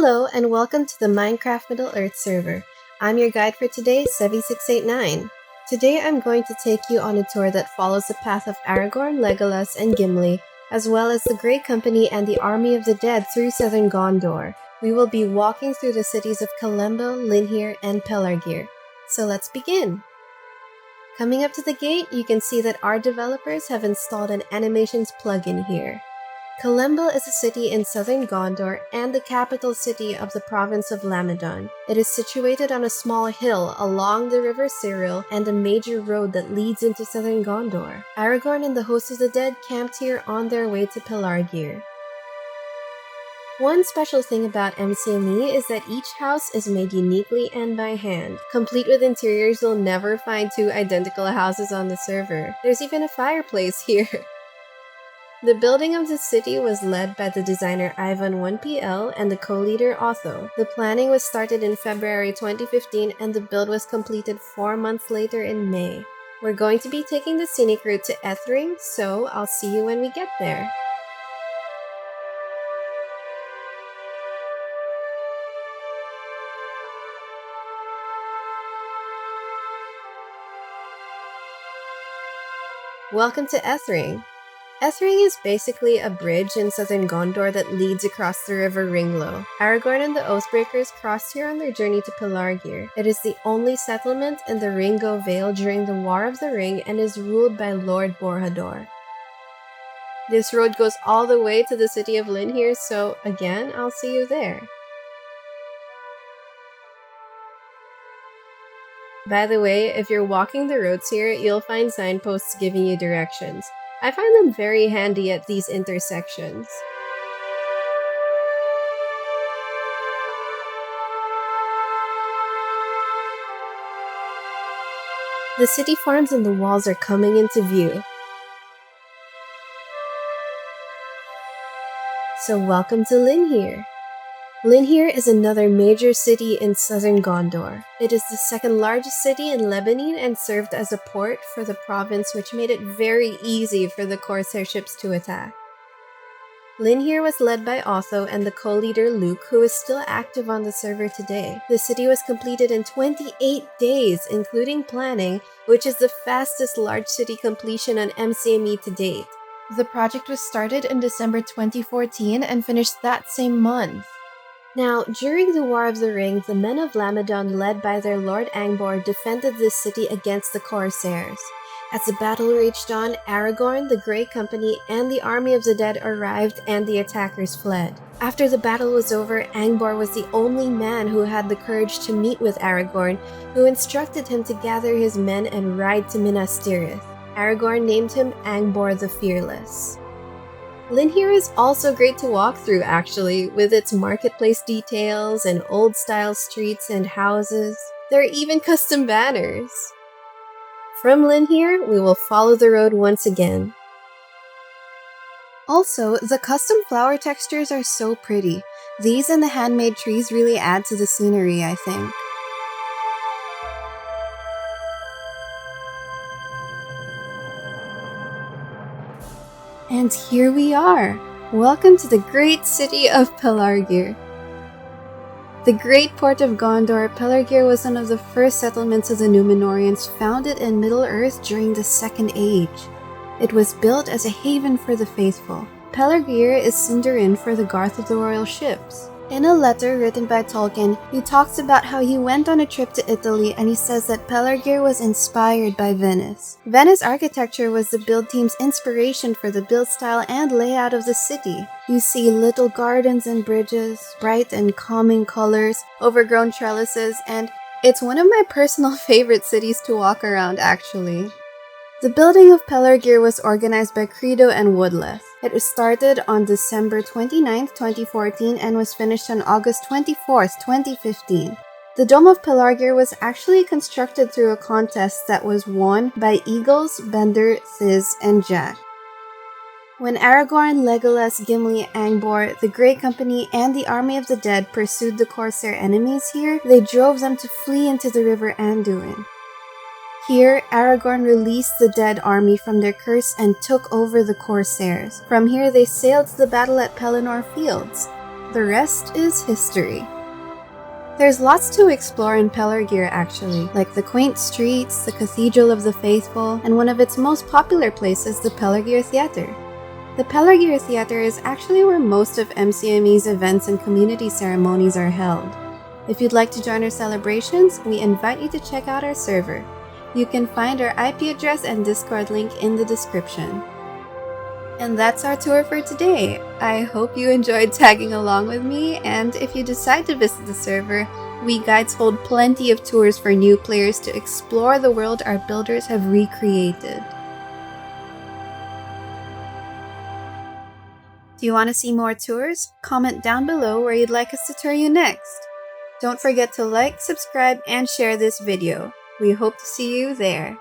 Hello and welcome to the Minecraft Middle-Earth server. I'm your guide for today, Sevi689. Today I'm going to take you on a tour that follows the path of Aragorn, Legolas, and Gimli, as well as the Grey Company and the Army of the Dead through Southern Gondor. We will be walking through the cities of Calembel, Linhir, and Pelargir. So let's begin! Coming up to the gate, you can see that our developers have installed an animations plugin here. Calembel is a city in Southern Gondor and the capital city of the province of Lamedon. It is situated on a small hill along the river Cyril and a major road that leads into Southern Gondor. Aragorn and the host of the dead camped here on their way to Pelargir. One special thing about MCME is that each house is made uniquely and by hand. Complete with interiors, you'll never find two identical houses on the server. There's even a fireplace here. The building of the city was led by the designer Ivan 1PL and the co-leader Otho. The planning was started in February 2015 and the build was completed 4 months later in May. We're going to be taking the scenic route to Ethring, so I'll see you when we get there. Welcome to Ethring. Ethring is basically a bridge in Southern Gondor that leads across the river Ringlow. Aragorn and the Oathbreakers crossed here on their journey to Pelargir. It is the only settlement in the Ringo Vale during the War of the Ring and is ruled by Lord Borhador. This road goes all the way to the city of Linhir, so again, I'll see you there. By the way, if you're walking the roads here, you'll find signposts giving you directions. I find them very handy at these intersections. The city farms and the walls are coming into view. So welcome to Linhir. Linhir is another major city in Southern Gondor. It is the second largest city in Lebanon and served as a port for the province, which made it very easy for the Corsair ships to attack. Linhir was led by Otho and the co-leader Luke, who is still active on the server today. The city was completed in 28 days, including planning, which is the fastest large city completion on MCME to date. The project was started in December 2014 and finished that same month. Now, during the War of the Ring, the men of Lamedon, led by their Lord Angbor, defended this city against the Corsairs. As the battle raged on, Aragorn, the Grey Company, and the Army of the Dead arrived and the attackers fled. After the battle was over, Angbor was the only man who had the courage to meet with Aragorn, who instructed him to gather his men and ride to Minas Tirith. Aragorn named him Angbor the Fearless. Linhir is also great to walk through actually, with its marketplace details and old-style streets and houses. There are even custom banners. From Linhir, we will follow the road once again. Also, the custom flower textures are so pretty. These and the handmade trees really add to the scenery, I think. And here we are! Welcome to the great city of Pelargir. The great port of Gondor, Pelargir was one of the first settlements of the Númenóreans founded in Middle-Earth during the Second Age. It was built as a haven for the faithful. Pelargir is Sindarin for the Garth of the Royal Ships. In a letter written by Tolkien, he talks about how he went on a trip to Italy and he says that Pelargir was inspired by Venice. Venice architecture was the build team's inspiration for the build style and layout of the city. You see little gardens and bridges, bright and calming colors, overgrown trellises, and it's one of my personal favorite cities to walk around actually. The building of Pelargir was organized by Credo and Woodleth. It was started on December 29, 2014 and was finished on August 24, 2015. The Dome of Pelargir was actually constructed through a contest that was won by Eagles, Bender, Thiz, and Jack. When Aragorn, Legolas, Gimli, Angbor, the Grey Company, and the Army of the Dead pursued the Corsair enemies here, they drove them to flee into the river Anduin. Here, Aragorn released the dead army from their curse and took over the Corsairs. From here, they sailed to the battle at Pelennor Fields. The rest is history. There's lots to explore in Pelargir actually, like the quaint streets, the Cathedral of the Faithful, and one of its most popular places, the Pelargir Theatre. The Pelargir Theatre is actually where most of MCME's events and community ceremonies are held. If you'd like to join our celebrations, we invite you to check out our server. You can find our IP address and Discord link in the description. And that's our tour for today. I hope you enjoyed tagging along with me, and if you decide to visit the server, we guides hold plenty of tours for new players to explore the world our builders have recreated. Do you want to see more tours? Comment down below where you'd like us to tour you next. Don't forget to like, subscribe, and share this video. We hope to see you there.